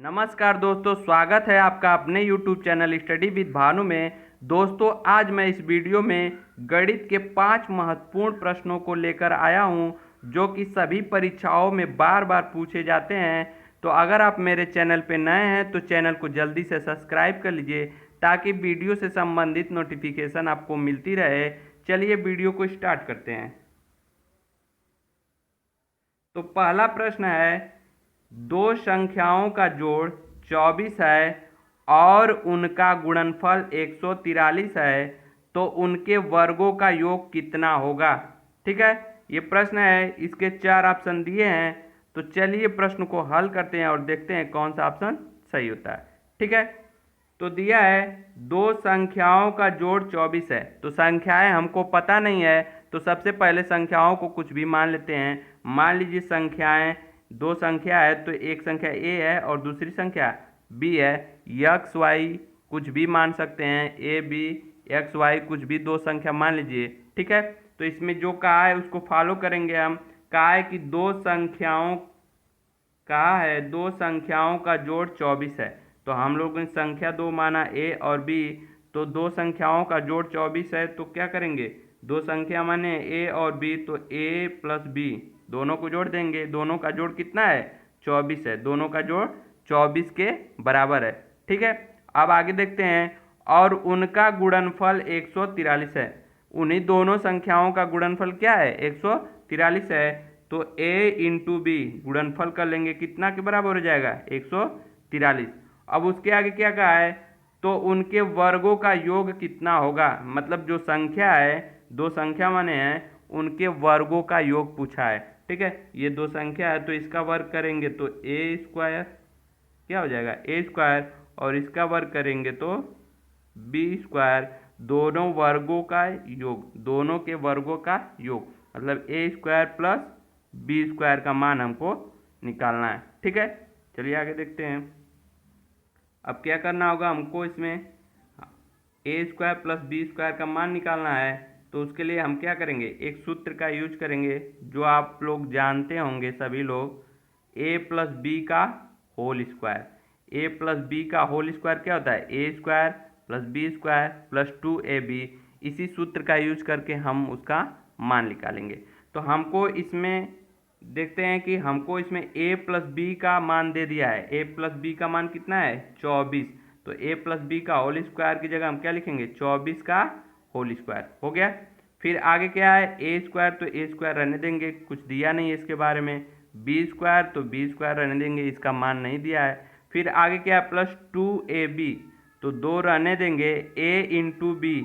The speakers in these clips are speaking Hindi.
नमस्कार दोस्तों, स्वागत है आपका अपने YouTube channel study with Bhanu में। दोस्तों, आज मैं इस वीडियो में गणित के 5 महत्वपूर्ण प्रश्नों को लेकर आया हूं, जो कि सभी परीक्षाओं में बार बार पूछे जाते हैं। तो अगर आप मेरे चैनल पर नए हैं तो चैनल को जल्दी से सब्सक्राइब कर लीजिए, ताकि वीडियो से संबंधित नोटिफिकेशन आपको मिलती रहे। चलिए वीडियो को स्टार्ट करते हैं। तो पहला प्रश्न है, दो संख्याओं का जोड़ 24 है और उनका गुणनफल 143 है, तो उनके वर्गों का योग कितना होगा। ठीक है, ये प्रश्न है, इसके 4 ऑप्शन दिए हैं। तो चलिए प्रश्न को हल करते हैं और देखते हैं कौन सा ऑप्शन सही होता है। ठीक है, तो दिया है दो संख्याओं का जोड़ 24 है। तो संख्याएं हमको पता नहीं है, तो सबसे पहले संख्याओं को कुछ भी मान लेते हैं। मान लीजिए संख्याएं, दो संख्या है, तो एक संख्या ए है और दूसरी संख्या बी है। एक्स वाई कुछ भी मान सकते हैं, ए बी एक्स वाई कुछ भी दो संख्या मान लीजिए। ठीक है, तो इसमें जो कहा है उसको फॉलो करेंगे हम। कहा है कि दो संख्याओं का जोड़ 24 है। तो हम लोगों ने संख्या दो माना ए और बी, तो दो संख्याओं का जोड़ 24 है। तो क्या करेंगे, दो संख्या माने ए और बी, तो ए प्लस बी दोनों को जोड़ देंगे। दोनों का जोड़ कितना है, 24 है। दोनों का जोड़ 24 के बराबर है। ठीक है, अब आगे देखते हैं। और उनका गुणनफल 143 है। उन्हीं दोनों संख्याओं का गुणनफल क्या है, 143 है। तो a इंटू बी गुणनफल कर लेंगे, कितना के बराबर हो जाएगा, 143। अब उसके आगे क्या कहा है, तो उनके वर्गों का योग कितना होगा। मतलब जो संख्या है, दो संख्या माने हैं, उनके वर्गों का योग पूछा है। ठीक है, ये दो संख्या है तो इसका वर्ग करेंगे तो ए स्क्वायर क्या हो जाएगा, ए स्क्वायर, और इसका वर्ग करेंगे तो बी स्क्वायर। दोनों वर्गों का योग, दोनों के वर्गों का योग, मतलब ए स्क्वायर प्लस बी स्क्वायर का मान हमको निकालना है। ठीक है, चलिए आगे देखते हैं। अब क्या करना होगा हमको, इसमें ए स्क्वायर प्लस बी स्क्वायर का मान निकालना है। तो उसके लिए हम क्या करेंगे, एक सूत्र का यूज करेंगे जो आप लोग जानते होंगे सभी लोग, ए प्लस बी का whole square. A plus B का होल स्क्वायर क्या होता है, A square plus B square plus 2ab। इसी सूत्र का यूज करके हम उसका मान निकालेंगे। तो हमको इसमें देखते हैं कि हमको इसमें a प्लस बी का मान दे दिया है। a प्लस बी का मान कितना है, 24। तो a प्लस बी का होल स्क्वायर की जगह हम क्या लिखेंगे, 24 का होल स्क्वायर हो गया। फिर आगे क्या है, ए स्क्वायर, तो ए स्क्वायर रहने देंगे, कुछ दिया नहीं है इसके बारे में। बी स्क्वायर, तो बी स्क्वायर रहने देंगे, इसका मान नहीं दिया है। फिर आगे क्या है, प्लस 2ab, तो दो रहने देंगे। a इंटू बी,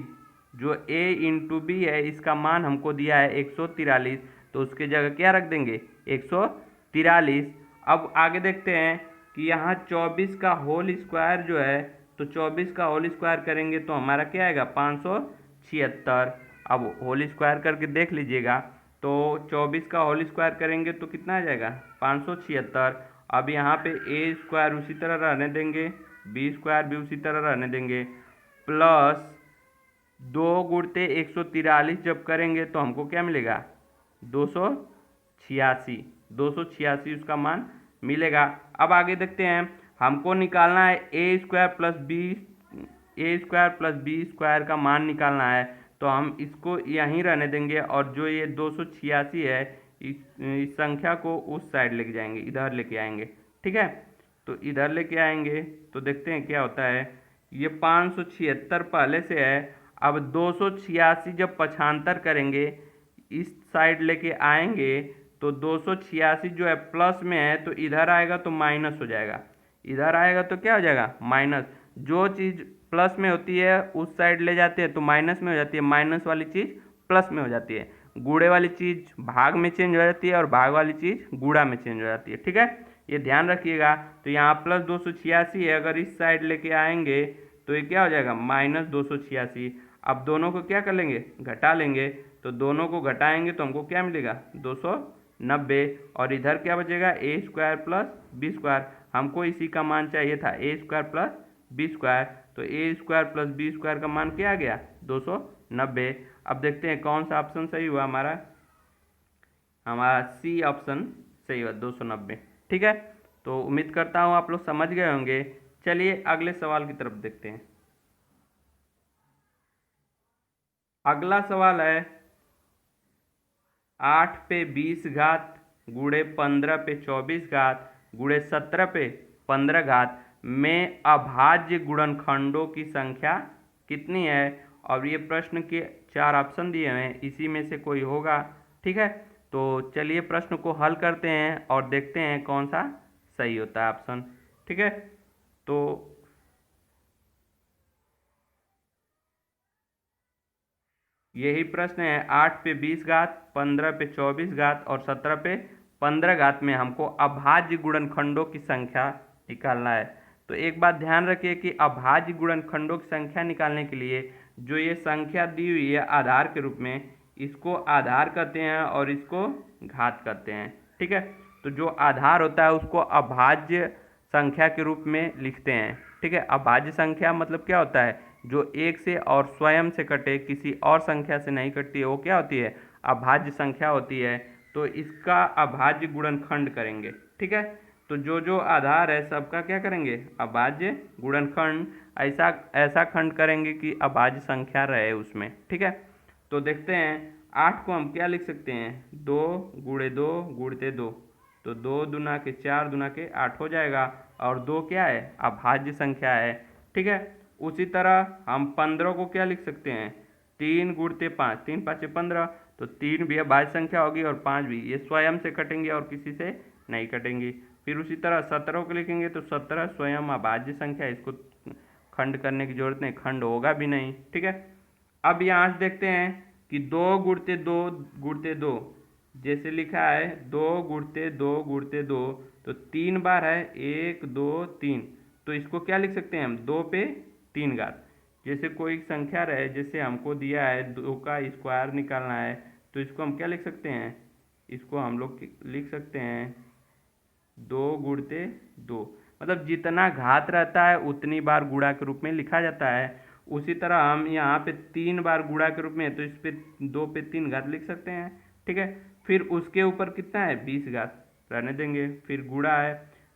जो a इंटू बी है इसका मान हमको दिया है 143, तो उसके जगह क्या रख देंगे, 143। अब आगे देखते हैं कि यहाँ 24 का होल स्क्वायर जो है, तो 24 का होल स्क्वायर करेंगे तो हमारा क्या आएगा, 576। अब होल स्क्वायर करके देख लीजिएगा, तो 24 का होल स्क्वायर करेंगे तो कितना आ जाएगा, 576। अब यहाँ पे ए स्क्वायर उसी तरह रहने देंगे, बी स्क्वायर भी उसी तरह रहने देंगे, प्लस 2 गुणते 143 जब करेंगे तो हमको क्या मिलेगा, 286। 286 उसका मान मिलेगा। अब आगे देखते हैं, हमको निकालना है A square plus B square का मान निकालना है। तो हम इसको यहीं रहने देंगे और जो ये 286 है, इस संख्या को उस साइड लेके जाएंगे, इधर लेके आएंगे। ठीक है, तो इधर लेके आएंगे तो देखते हैं क्या होता है। ये 576 पहले से है। अब 286 जब पक्षांतर करेंगे, इस साइड लेके आएंगे तो 286 जो है प्लस में है, तो इधर आएगा तो माइनस हो जाएगा। इधर आएगा तो क्या हो जाएगा, माइनस। जो चीज़ प्लस में होती है उस साइड ले जाते हैं तो माइनस में हो जाती है, माइनस वाली चीज़ प्लस में हो जाती है। गुणे वाली चीज़ भाग में चेंज हो जाती है और भाग वाली चीज़ गुणा में चेंज हो जाती है। ठीक है, ये ध्यान रखिएगा। तो यहाँ प्लस 286 है, अगर इस साइड लेके आएंगे तो ये क्या हो जाएगा, माइनस 286। अब दोनों को क्या कर लेंगे, घटा लेंगे। तो दोनों को घटाएंगे तो हमको क्या मिलेगा, 290। और इधर क्या बचेगा, ए स्क्वायर प्लस बी स्क्वायर। हमको इसी का मान चाहिए था, ए स्क्वायर प्लस बी स्क्वायर। तो ए स्क्वायर प्लस बी स्क्वायर का मान क्या आ गया, 290। अब देखते हैं कौन सा ऑप्शन सही हुआ हमारा सी ऑप्शन सही हुआ, 290। ठीक है, तो उम्मीद करता हूँ आप लोग समझ गए होंगे। चलिए अगले सवाल की तरफ देखते हैं। अगला सवाल है 8 पे 20 घात गुणे 15 पे 24 घात गुणे 17 पे 15 घात में अभाज्य गुणनखंडों की संख्या कितनी है। और ये प्रश्न के 4 ऑप्शन दिए हुए हैं, इसी में से कोई होगा। ठीक है, तो चलिए प्रश्न को हल करते हैं और देखते हैं कौन सा सही होता है ऑप्शन। ठीक है, तो यही प्रश्न है 8 पे 20 घात 15 पे 24 घात और 17 पे 15 घात में हमको अभाज्य गुणनखंडों की संख्या निकालना है। तो एक बात ध्यान रखिए कि अभाज्य गुणनखंडों की संख्या निकालने के लिए जो ये संख्या दी हुई है आधार के रूप में, इसको आधार कहते हैं और इसको घात कहते हैं। ठीक है, तो जो आधार होता है उसको अभाज्य संख्या के रूप में लिखते हैं। ठीक है, अभाज्य संख्या मतलब क्या होता है, जो एक से और स्वयं से कटे, किसी और संख्या से नहीं कटती है, वो क्या होती है, अभाज्य संख्या होती है। तो इसका अभाज्य गुणनखंड करेंगे। ठीक है, तो जो जो आधार है सबका क्या करेंगे, अभाज्य गुणनखंड, ऐसा ऐसा खंड करेंगे कि अभाज्य संख्या रहे उसमें। ठीक है, तो देखते हैं 8 को हम क्या लिख सकते हैं, 2 गुणे 2 गुणते 2, तो 2 दूना के 4 दूना के 8 हो जाएगा। और 2 क्या है, अभाज्य संख्या है। ठीक है, उसी तरह हम 15 को क्या लिख सकते हैं, 3 गुणते 5, 3 5 15, तो 3 भी अभाज्य संख्या होगी और 5 भी, ये स्वयं से कटेंगे और किसी से नहीं कटेंगी। फिर उसी तरह 17 को लिखेंगे तो 17 स्वयं अभाज्य संख्या, इसको खंड करने की जरूरत नहीं, खंड होगा भी नहीं। ठीक है, अब यहाँ से देखते हैं कि 2 गुणते 2 गुणते 2, जैसे लिखा है 2 गुणते 2 गुणते 2, तो 3 बार है, 1 2 3, तो इसको क्या लिख सकते हैं हम, 2 पे 3 घात। जैसे कोई संख्या रहे, जैसे हमको दिया है 2 का स्क्वायर निकालना है, तो इसको हम क्या लिख सकते हैं, इसको हम लोग लिख सकते हैं 2 गुणते 2, मतलब जितना घात रहता है उतनी बार गुणा के रूप में लिखा जाता है। उसी तरह हम यहाँ पे 3 बार गुणा के रूप में, तो इस पे 2 पे 3 घात लिख सकते हैं। ठीक है, फिर उसके ऊपर कितना है, 20 घात रहने देंगे, फिर गुणा है।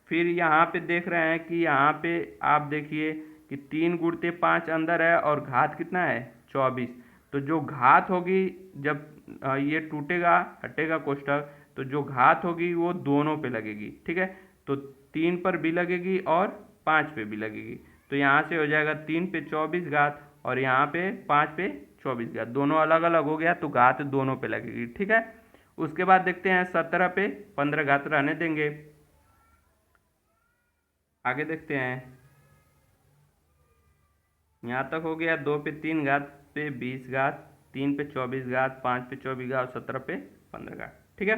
फिर यहाँ पे देख रहे हैं कि यहाँ पे आप देखिए कि 3 गुणते 5 अंदर है और घात कितना है, 24, तो जो घात होगी जब ये टूटेगा, हटेगा कोष्ठक, तो जो घात होगी वो दोनों पे लगेगी। ठीक है, तो 3 पर भी लगेगी और 5 पे भी लगेगी, तो यहाँ से हो जाएगा 3 पे 24 घात और यहाँ पे 5 पे 24 घात, दोनों अलग अलग हो गया तो घात दोनों पे लगेगी। ठीक है, उसके बाद देखते हैं 17 पे 15 घात रहने देंगे। आगे देखते हैं, यहाँ तक हो गया 2 पे 3 घात पे 20 घात, 3 पे 24 घात, 5 पे 24 घात, 17 पे 15 घात। ठीक है,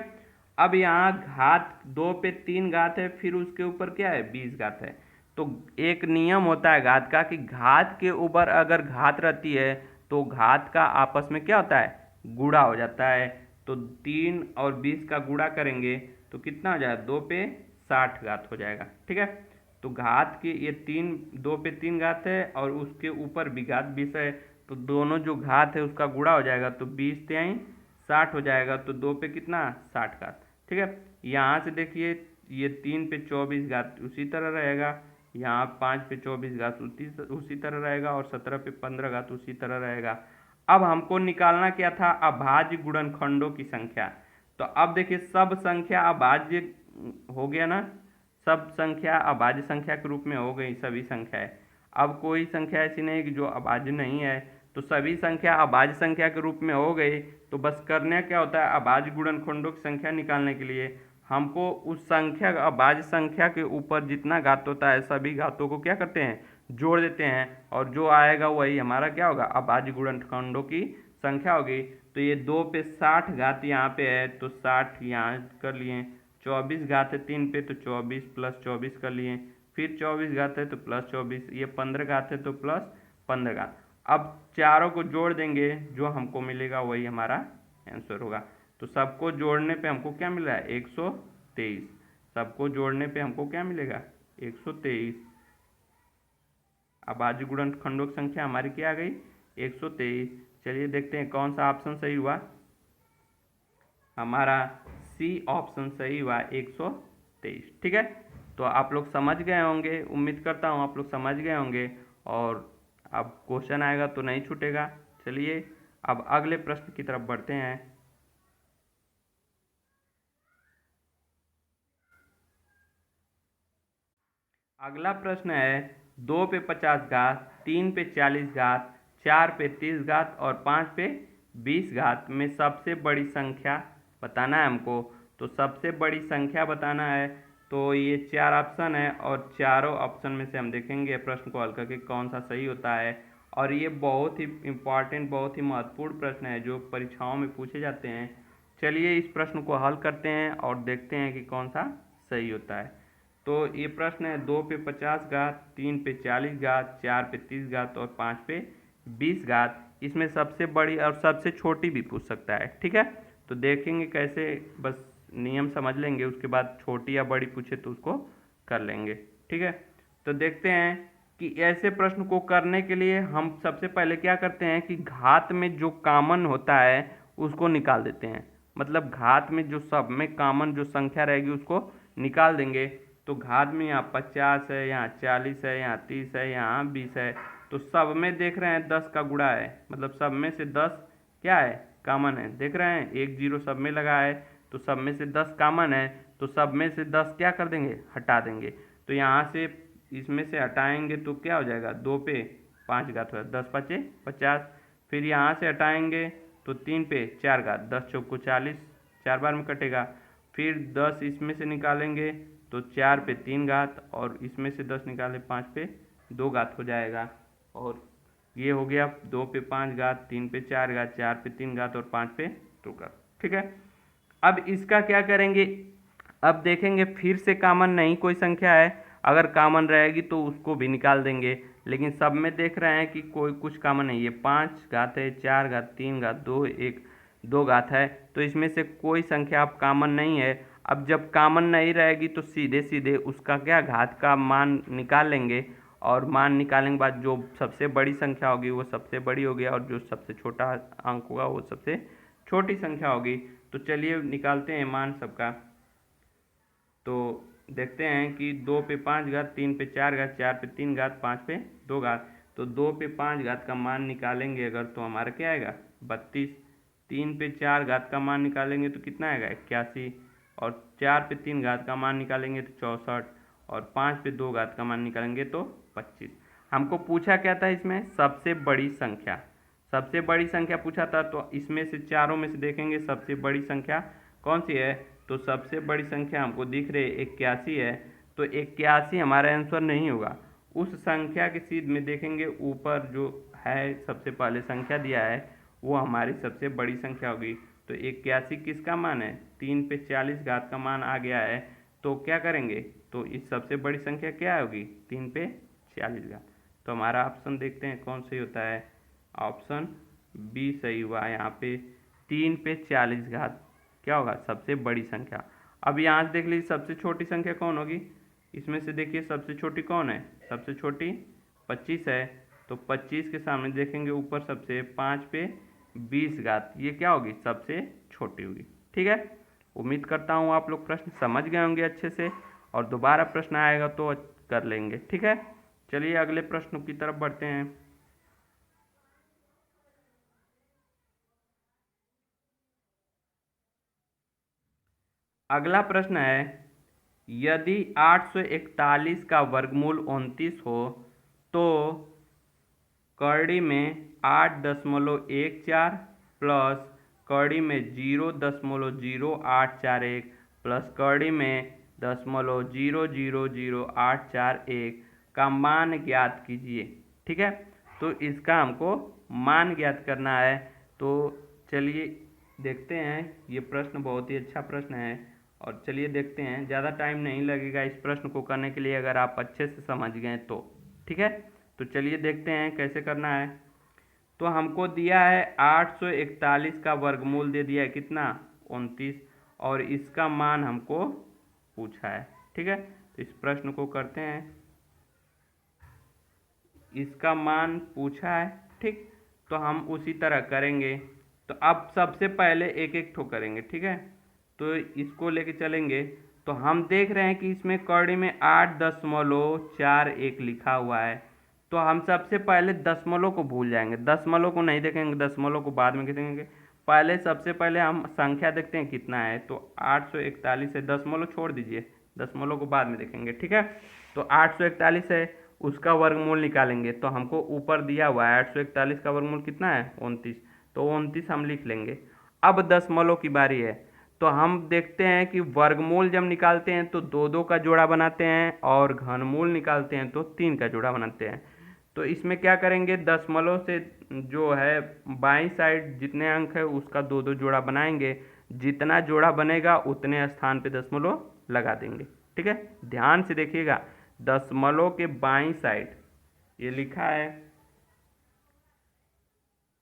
अब यहाँ घात 2 पे 3 घात है, फिर उसके ऊपर क्या है, 20 घात है। तो एक नियम होता है घात का कि घात के ऊपर अगर घात रहती है तो घात का आपस में क्या होता है, गुणा हो जाता है। तो 3 और 20 का गुणा करेंगे तो कितना हो जाएगा, 2 पे 60 घात हो जाएगा। ठीक है, तो घात की ये 2 पे 3 घात है और उसके ऊपर भी घात 20 है, तो दोनों जो घात है उसका गुणा हो जाएगा, तो 20 तिहाई 60 हो जाएगा, तो 2 पे कितना, 60 घात। ठीक है, यहाँ से देखिए ये 3 पे 24 घात उसी तरह रहेगा, यहाँ 5 पे 24 घात उसी तरह रहेगा और 17 पे 15 घात उसी तरह रहेगा। अब हमको निकालना क्या था, अभाज्य गुणनखंडों की संख्या। तो अब देखिए सब संख्या अभाज्य हो गया ना, सब संख्या अभाज्य संख्या के रूप में हो गई सभी संख्याएं। अब कोई संख्या ऐसी नहीं कि जो अभाज्य नहीं है, तो सभी संख्या अभाज्य संख्या के रूप में हो गई। तो बस करना क्या होता है, अभाज्य गुणनखंडों की संख्या निकालने के लिए हमको उस संख्या अभाज्य संख्या के ऊपर जितना घात होता है सभी घातों को क्या करते हैं, जोड़ देते हैं, और जो आएगा वही हमारा क्या होगा, अभाज्य गुणनखंडों की संख्या होगी। तो ये 2 पे 60 घात यहाँ पे है, तो 60 यहाँ कर लिए, 24 घात है 3 पे तो 24 प्लस 24 कर लिए, फिर 24 घात है तो प्लस 24, ये 15 घात है तो प्लस 15 घात। अब चारों को जोड़ देंगे, जो हमको मिलेगा वही हमारा आंसर होगा। तो सबको जोड़ने पे हमको क्या मिल रहा है, 123, सबको जोड़ने पे हमको क्या मिलेगा, 123। अभाज्य गुणनखंडों की संख्या हमारी क्या आ गई, 123। चलिए देखते हैं कौन सा ऑप्शन सही हुआ, हमारा सी ऑप्शन सही हुआ, 123। ठीक है, तो आप लोग समझ गए होंगे, उम्मीद करता हूँ आप लोग समझ गए होंगे, और अब क्वेश्चन आएगा तो नहीं छूटेगा। चलिए अब अगले प्रश्न की तरफ बढ़ते हैं। अगला प्रश्न है 2 पे 50 घात, 3 पे 40 घात, 4 पे 30 घात और 5 पे 20 घात में सबसे बड़ी संख्या बताना है हमको। तो सबसे बड़ी संख्या बताना है, तो ये 4 ऑप्शन है और चारों ऑप्शन में से हम देखेंगे प्रश्न को हल करके कौन सा सही होता है। और ये बहुत ही इम्पॉर्टेंट, बहुत ही महत्वपूर्ण प्रश्न है जो परीक्षाओं में पूछे जाते हैं। चलिए इस प्रश्न को हल करते हैं और देखते हैं कि कौन सा सही होता है। तो ये प्रश्न है 2 पे 50 घात, 3 पे 40 घात, 4 पे 30 घात और 5 पे 20 घात। इसमें सबसे बड़ी और सबसे छोटी भी पूछ सकता है, ठीक है। तो देखेंगे कैसे, बस नियम समझ लेंगे, उसके बाद छोटी या बड़ी पूछे तो उसको कर लेंगे, ठीक है। तो देखते हैं कि ऐसे प्रश्न को करने के लिए हम सबसे पहले क्या करते हैं कि घात में जो कॉमन होता है उसको निकाल देते हैं। मतलब घात में जो सब में कॉमन जो संख्या रहेगी उसको निकाल देंगे। तो घात में यहाँ 50 है, यहाँ 40 है, यहाँ 30 है, यहाँ 20 है। तो सब में देख रहे हैं 10 का गुणा है, मतलब सब में से 10 क्या है, कॉमन है। देख रहे हैं एक जीरो सब में लगा है, तो सब में से 10 कॉमन है, तो सब में से 10 क्या कर देंगे, हटा देंगे। तो यहाँ से इसमें से हटाएंगे तो क्या हो जाएगा, 2 पे 5 घात होगा, 10 पचे 50। फिर यहाँ से हटाएंगे तो 3 पे 4 घात, 10 चौको 40, 4 बार में कटेगा। फिर 10 इसमें से निकालेंगे तो 4 पे 3 घात, और इसमें से 10 निकाले 5 पे 2 घात हो जाएगा। और ये हो गया 2 पे 5 घात, 3 पे 4 घात, 4 पे 3 घात और 5 पे 2 घात, ठीक है। अब इसका क्या करेंगे, अब देखेंगे फिर से कॉमन नहीं कोई संख्या है, अगर कॉमन रहेगी तो उसको भी निकाल देंगे। लेकिन सब में देख रहे हैं कि कोई कुछ कॉमन नहीं है, 5 घात है, 4 घात, 3 घात, 2 1 2 घात है, तो इसमें से कोई संख्या अब कॉमन नहीं है। अब जब कॉमन नहीं रहेगी तो सीधे सीधे उसका क्या घात का मान निकाल लेंगे, और मान निकालने के बाद जो सबसे बड़ी संख्या होगी वो सबसे बड़ी होगी, और जो सबसे छोटा अंक होगा वो सबसे छोटी संख्या होगी। तो चलिए निकालते हैं मान सबका। तो देखते हैं कि 2 पे 5 घात, 3 पे 4 घात, 4 पे 3 घात, 5 पे 2 घात। तो 2 पे 5 घात का मान निकालेंगे अगर तो हमारा क्या आएगा, 32। 3 पे 4 घात का मान निकालेंगे तो कितना आएगा, 81। और 4 पे 3 घात का मान निकालेंगे तो 64, और 5 पे 2 घात का मान निकालेंगे तो 25। हमको पूछा क्या था इसमें, सबसे बड़ी संख्या। सबसे बड़ी संख्या पूछा था, तो इसमें से चारों में से देखेंगे सबसे बड़ी संख्या कौन सी है। तो सबसे बड़ी संख्या हमको दिख रही है 81 है। तो 81 हमारा आंसर नहीं होगा। उस संख्या के सीध में देखेंगे ऊपर जो है सबसे पहले संख्या दिया है वो हमारी सबसे बड़ी संख्या होगी। तो 81 किसका मान है, 3 पे 40 घात का मान आ गया है। तो क्या करेंगे, तो इस सबसे बड़ी संख्या क्या होगी, 3 पे 40 घात। तो हमारा ऑप्शन देखते हैं कौन सही होता है, ऑप्शन बी सही हुआ। यहाँ पे 3 पे 40 घात क्या होगा, सबसे बड़ी संख्या। अब यहाँ से देख लीजिए सबसे छोटी संख्या कौन होगी, इसमें से देखिए सबसे छोटी कौन है, सबसे छोटी 25 है। तो 25 के सामने देखेंगे ऊपर सबसे 5 पे 20 घात, ये क्या होगी, सबसे छोटी होगी, ठीक है। उम्मीद करता हूँ आप लोग प्रश्न समझ गए होंगे अच्छे से, और दोबारा प्रश्न आएगा तो कर लेंगे, ठीक है। चलिए अगले प्रश्न की तरफ बढ़ते हैं। अगला प्रश्न है, यदि 841 का वर्गमूल 29 हो तो कड़ी में 8.14 प्लस कड़ी में 0.0841 प्लस कड़ी में 0.000841 का मान ज्ञात कीजिए, ठीक है। तो इसका हमको मान ज्ञात करना है। तो चलिए देखते हैं, ये प्रश्न बहुत ही अच्छा प्रश्न है, और चलिए देखते हैं, ज़्यादा टाइम नहीं लगेगा इस प्रश्न को करने के लिए अगर आप अच्छे से समझ गए तो, ठीक है। तो चलिए देखते हैं कैसे करना है। तो हमको दिया है 841 का वर्गमूल दे दिया है कितना, 29, और इसका मान हमको पूछा है, ठीक है। तो इस प्रश्न को करते हैं, इसका मान पूछा है, ठीक। तो हम उसी तरह करेंगे। तो अब सबसे पहले एक एक ठो करेंगे, ठीक है। तो इसको लेके चलेंगे। तो हम देख रहे हैं कि इसमें कौड़ी में 8.41 लिखा हुआ है। तो हम सबसे पहले दशमलव को भूल जाएंगे, दशमलव को नहीं देखेंगे, दशमलव को बाद में देखेंगे। पहले सबसे पहले हम संख्या देखते हैं कितना है। तो 841 है, दशमलव छोड़ दीजिए, दशमलव को बाद में देखेंगे, ठीक है। तो 841 है, उसका वर्गमूल निकालेंगे। तो हमको ऊपर दिया हुआ है 841 का वर्गमूल कितना है, 29। तो 29 हम लिख लेंगे। अब दशमलव की बारी है। तो हम देखते हैं कि वर्गमूल जब निकालते हैं तो दो दो का जोड़ा बनाते हैं, और घनमूल निकालते हैं तो 3 का जोड़ा बनाते हैं। तो इसमें क्या करेंगे, दशमलव से जो है बाईं साइड जितने अंक है उसका दो दो जोड़ा बनाएंगे। जितना जोड़ा बनेगा उतने स्थान पे दशमलव लगा देंगे, ठीक है। ध्यान से देखिएगा, दशमलव के बाईं साइड ये लिखा है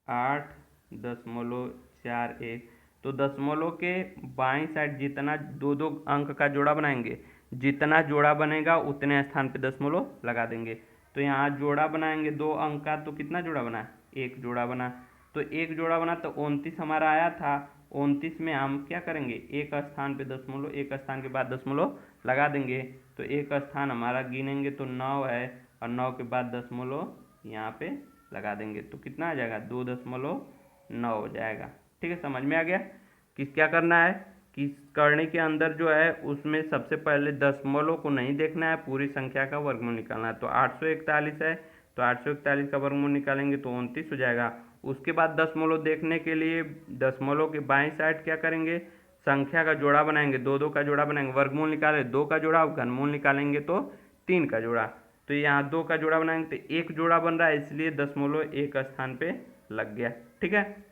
8.41। तो दशमलव के बाईं साइड जितना दो दो अंक का जोड़ा बनाएंगे, जितना जोड़ा बनेगा उतने स्थान पे दशमलव लगा देंगे। तो यहाँ जोड़ा बनाएंगे 2 अंक का, तो कितना जोड़ा बना, 1 जोड़ा बना। तो 1 जोड़ा बना तो 29 हमारा आया था। 29 में हम क्या करेंगे, एक स्थान पे दशमलव, एक स्थान के बाद दशमलव लगा देंगे। तो एक स्थान हमारा गिनेंगे तो 9 है, और 9 के बाद दशमलव यहाँ पे लगा देंगे। तो कितना आ जाएगा, 2.9 हो जाएगा, ठीक है। समझ में आ गया कि क्या करना है, कि करने के अंदर जो है उसमें सबसे पहले दशमलव को नहीं देखना है, पूरी संख्या का वर्गमूल निकालना है। तो 841 है, तो 841 का वर्गमूल निकालेंगे तो 29 हो जाएगा। उसके बाद दशमलव देखने के लिए दशमलव के बाईं साइड क्या करेंगे, संख्या का जोड़ा बनाएंगे, दो दो का जोड़ा बनाएंगे, वर्गमूल निकाले 2 का जोड़ा, घनमूल निकालेंगे तो 3 का जोड़ा। तो यहाँ 2 का जोड़ा बनाएंगे तो 1 जोड़ा बन रहा है, इसलिए दशमलव एक स्थान पे लग गया, ठीक है।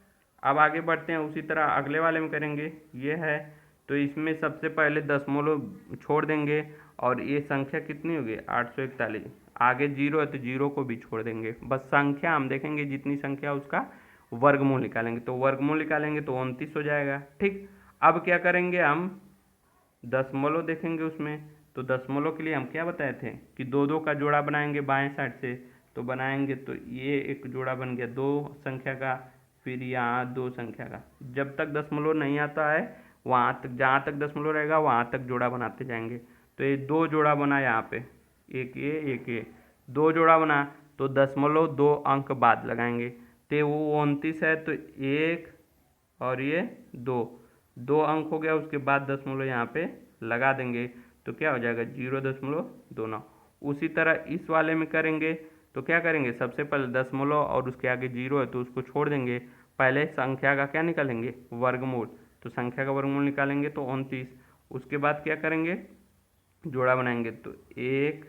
अब आगे बढ़ते हैं, उसी तरह अगले वाले में करेंगे। ये है, तो इसमें सबसे पहले दशमलव छोड़ देंगे, और ये संख्या कितनी होगी, 841। आगे जीरो है तो जीरो को भी छोड़ देंगे। बस संख्या हम देखेंगे, जितनी संख्या उसका वर्गमूल निकालेंगे। तो वर्गमूल निकालेंगे तो 29 हो जाएगा, ठीक। अब क्या करेंगे, हम दशमलव देखेंगे उसमें। तो दशमलव के लिए हम क्या बताए थे कि दो दो का जोड़ा बनाएंगे बाएं साइड से। तो बनाएंगे तो ये एक जोड़ा बन गया 2 संख्या का, फिर यहाँ 2 संख्या का। जब तक दशमलव नहीं आता है वहाँ तक, जहाँ तक दशमलव रहेगा वहाँ तक जोड़ा बनाते जाएंगे। तो ये 2 जोड़ा बना यहाँ पे, एक ये 2 जोड़ा बना। तो दशमलव 2 अंक बाद लगाएंगे। तो वो 29 है, तो 1 और ये 2 अंक हो गया। उसके बाद दशमलव यहाँ पे लगा देंगे तो क्या हो जाएगा, 0.29। उसी तरह इस वाले में करेंगे। तो क्या करेंगे, सबसे पहले दशमलव और उसके आगे 0 है तो उसको छोड़ देंगे। पहले संख्या का क्या निकालेंगे, वर्गमूल। तो संख्या का वर्गमूल निकालेंगे तो 29। उसके बाद क्या करेंगे, जोड़ा बनाएंगे। तो 1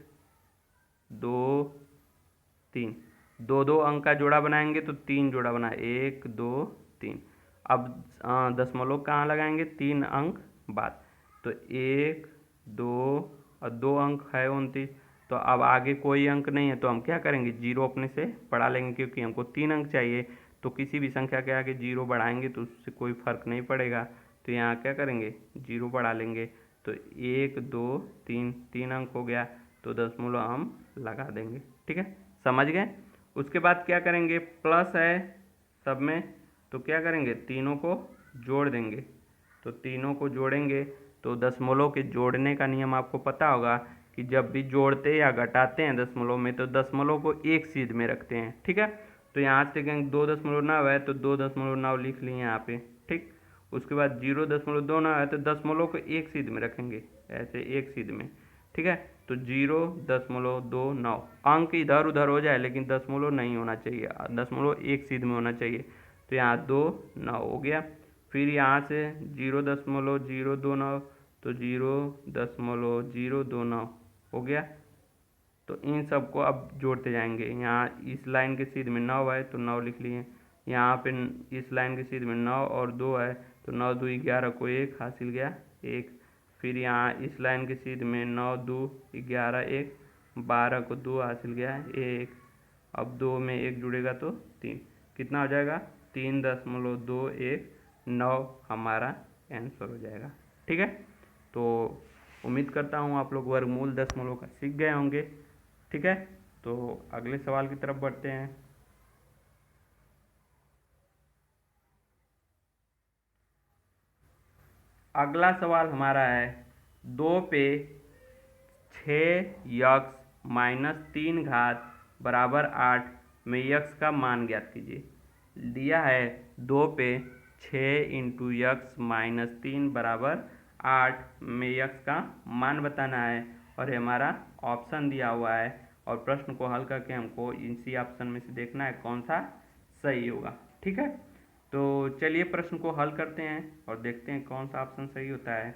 2 3, 2 अंक का जोड़ा बनाएंगे तो 3 जोड़ा बना, 1 2 3। अब दशमलव कहाँ लगाएंगे, 3 अंक बाद। तो 1 2 और 2 अंक है 29। तो अब आगे कोई अंक नहीं है तो हम क्या करेंगे, जीरो अपने से बढ़ा लेंगे, क्योंकि हमको 3 अंक चाहिए। तो किसी भी संख्या के आगे जीरो बढ़ाएंगे तो उससे कोई फर्क नहीं पड़ेगा। तो यहाँ क्या करेंगे, जीरो बढ़ा लेंगे। तो 1 2 3, 3 अंक हो गया। तो दशमलव हम लगा देंगे, ठीक है। समझ गए। उसके बाद क्या करेंगे, प्लस है सब में, तो क्या करेंगे, तीनों को जोड़ देंगे। तो तीनों को जोड़ेंगे तो दशमलव के जोड़ने का नियम आपको पता होगा कि जब भी जोड़ते या घटाते हैं दशमलव में तो दशमलव को एक सीध में रखते हैं, ठीक है। तो यहाँ से देखेंगे 2.9 है तो 2.9 लिख लिए यहाँ पे, ठीक। उसके बाद 0.29 है तो दशमलव को एक सीध में रखेंगे, ऐसे एक सीध में, ठीक है। तो 0.29 अंक इधर उधर हो जाए लेकिन दशमलव नहीं होना चाहिए, दशमलव एक सीध में होना चाहिए। तो यहाँ 2.9 हो गया। फिर यहाँ से 0.029 तो 0.029 हो गया। तो इन सबको अब जोड़ते जाएंगे। यहाँ इस लाइन के सीध में 9 है तो 9 लिख लिए। यहाँ पे इस लाइन के सीध में 9 और 2 है तो 9 2 11 को 1 हासिल गया 1। फिर यहाँ इस लाइन के सीध में 9 2 11 1, 12 को 2 हासिल गया 1। अब 2 में 1 जुड़ेगा तो 3, कितना हो जाएगा, 3.219 हमारा आंसर हो जाएगा, ठीक है। तो उम्मीद करता हूँ आप लोग वर्गमूल दशमलव का सीख गए होंगे, ठीक है। तो अगले सवाल की तरफ बढ़ते हैं। अगला सवाल हमारा है 2 पे 6x माइनस 3 घात बराबर 8 में यक्स का मान ज्ञात कीजिए। दिया है 2 पे 6 इंटू यक्स माइनस 3 बराबर 8 में यक्स का मान बताना है और ये हमारा ऑप्शन दिया हुआ है और प्रश्न को हल करके हमको इसी ऑप्शन में से देखना है कौन सा सही होगा। ठीक है, तो चलिए प्रश्न को हल करते हैं और देखते हैं कौन सा ऑप्शन सही होता है।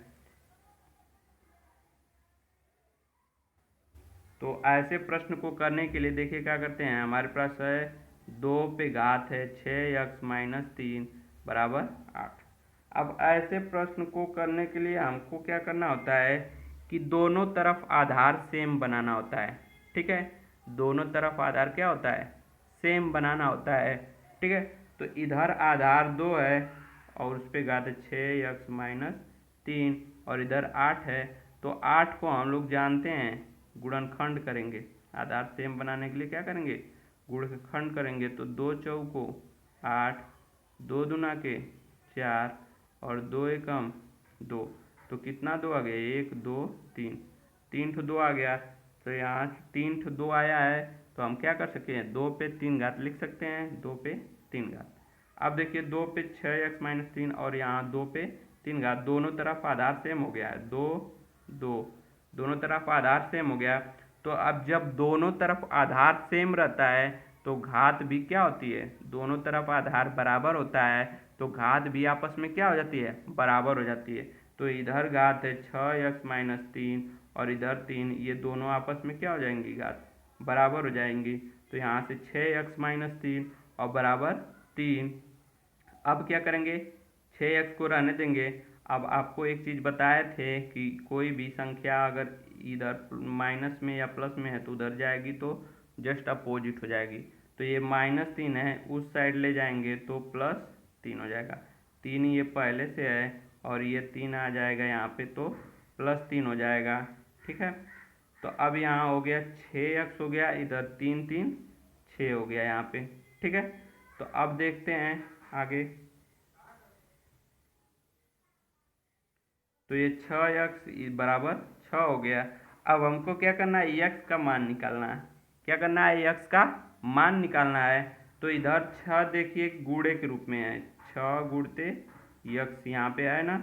तो ऐसे प्रश्न को करने के लिए देखिए क्या करते हैं, हमारे पास है 2 पे घात है 6x माइनस 3 बराबर 8। अब ऐसे प्रश्न को करने के लिए हमको क्या करना होता है कि दोनों तरफ आधार सेम बनाना होता है। ठीक है, दोनों तरफ आधार क्या होता है, सेम बनाना होता है। ठीक है, तो इधर आधार 2 है और उस पर घात है 6x माइनस 3 और इधर 8 है। तो 8 को हम लोग जानते हैं गुणनखंड करेंगे। आधार सेम बनाने के लिए क्या करेंगे, गुणनखंड करेंगे। तो 2 चौको 8, 2 दूना के 4 और 2 एकम 2, तो कितना 2 आ गया, 1 2 3, 3 ठो 2 आ गया। तो यहाँ 3 ठो 2 आया है तो हम क्या कर सकते हैं, 2 पे 3 घात लिख सकते हैं, 2 पे 3 घात। अब देखिए 2 पे 6x माइनस 3 और यहाँ 2 पे 3 घात, दोनों तरफ आधार सेम हो गया है, 2 2, दोनों तरफ आधार सेम हो गया। तो अब जब दोनों तरफ आधार सेम रहता है तो घात भी क्या होती है, दोनों तरफ आधार बराबर होता है तो घात भी आपस में क्या हो जाती है, बराबर हो जाती है। तो इधर घात है 6x माइनस 3 और इधर 3, ये दोनों आपस में क्या हो जाएंगी, घात बराबर हो जाएंगी। तो यहाँ से 6x माइनस 3 और बराबर 3। अब क्या करेंगे, 6x को रहने देंगे। अब आपको एक चीज़ बताए थे कि कोई भी संख्या अगर इधर माइनस में या प्लस में है तो उधर जाएगी तो जस्ट अपोजिट हो जाएगी। तो ये -3 है, उस साइड ले जाएंगे तो +3 हो जाएगा। 3 ये पहले से है और ये 3 आ जाएगा यहाँ पे तो +3 हो जाएगा। ठीक है, तो अब यहाँ हो गया 6x हो गया, इधर 3 3 6 हो गया यहाँ पे। ठीक है, तो अब देखते हैं आगे। तो ये 6x बराबर 6 हो गया। अब हमको क्या करना है, x का मान निकालना है। क्या करना है, x का मान निकालना है। तो इधर 6 देखिए गुणे के रूप में है, 6 गुणते x यहाँ पे है ना।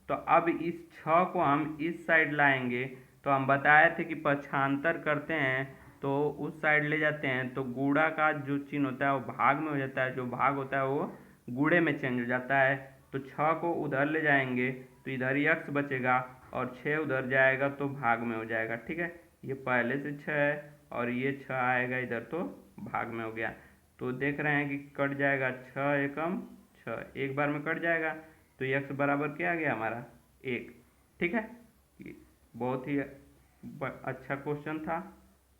तो अब इस 6 को हम इस साइड लाएंगे। तो हम बताए थे कि पक्षांतर करते हैं तो उस साइड ले जाते हैं तो गुणा का जो चिन्ह होता है वो भाग में हो जाता है, जो भाग होता है वो गुणे में चेंज हो जाता है। तो 6 को उधर ले जाएंगे तो इधर x बचेगा और 6 उधर जाएगा तो भाग में हो जाएगा। ठीक है, ये पहले से 6 है और ये 6 आएगा इधर तो भाग में हो गया। तो देख रहे हैं कि कट जाएगा, 6 एकम 6 एक बार में कट जाएगा। तो x बराबर क्या आ गया हमारा, 1। ठीक है, बहुत ही अच्छा क्वेश्चन था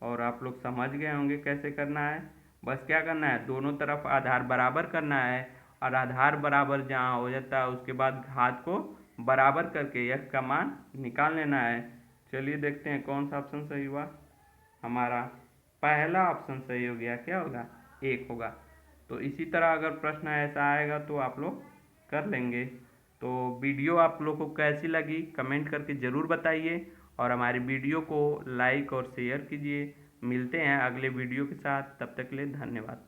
और आप लोग समझ गए होंगे कैसे करना है। बस क्या करना है, दोनों तरफ आधार बराबर करना है और आधार बराबर जहाँ हो जाता है उसके बाद घात को बराबर करके x का मान निकाल लेना है। चलिए देखते हैं कौन सा ऑप्शन सही हुआ। हमारा पहला ऑप्शन सही हो गया, क्या होगा, 1 होगा। तो इसी तरह अगर प्रश्न ऐसा आएगा तो आप लोग कर लेंगे। तो वीडियो आप लोग को कैसी लगी कमेंट करके ज़रूर बताइए और हमारी वीडियो को लाइक और शेयर कीजिए। मिलते हैं अगले वीडियो के साथ, तब तक के लिए धन्यवाद।